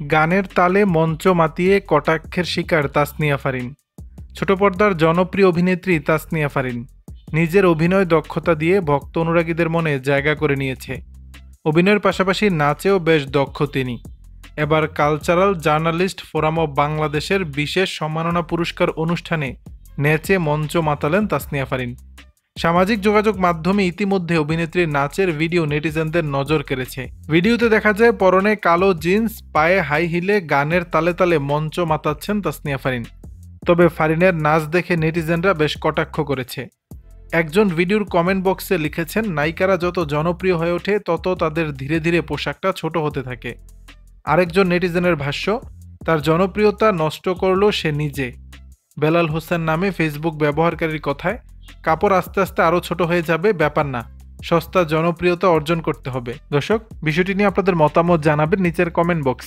গানের তালে মঞ্চ মাতিয়ে কটাক্ষের শিকার তাসনিয়া ফারিন। ছোট পর্দার জনপ্রিয় অভিনেত্রী তাসনিয়া ফারিন নিজের অভিনয় দক্ষতা দিয়ে ভক্ত অনুরাগীদের মনে জায়গা করে নিয়েছে। অভিনয়ের পাশাপাশি নাচেও বেশ দক্ষ তিনি। এবার কালচারাল জার্নালিস্ট ফোরাম অব বাংলাদেশের বিশেষ সম্মাননা পুরস্কার অনুষ্ঠানে নেচে মঞ্চ মাতালেন তাসনিয়া ফারিন। সামাজিক যোগাযোগ মাধ্যমে ইতিমধ্যে অভিনেত্রীর নাচের ভিডিও নেটিজেনদের নজর কেড়েছে। ভিডিওতে দেখা যায় পরনে কালো জিন্স, পায়ে হাই হিলে গানের তালে তালে মঞ্চ মাতাচ্ছেন তাসনিয়া ফারিন। তবে ফারিনের নাচ দেখে নেটিজেনরা বেশ কটাক্ষ করেছে। একজন ভিডিওর কমেন্ট বক্সে লিখেছেন, নায়িকারা যত জনপ্রিয় হয়ে ওঠে তত তাদের ধীরে ধীরে পোশাকটা ছোট হতে থাকে। আরেকজন নেটিজেনের ভাষ্য, তার জনপ্রিয়তা নষ্ট করলো সে নিজে। বেলাল হোসেন নামে ফেসবুক ব্যবহারকারীর কথায়, কাপড় আস্তে আস্তে আরও ছোট হয়ে যাবে, ব্যাপার না, সস্তা জনপ্রিয়তা অর্জন করতে হবে। দর্শক, বিষয়টি নিয়ে আপনাদের মতামত জানাবেন নিচের কমেন্ট বক্স।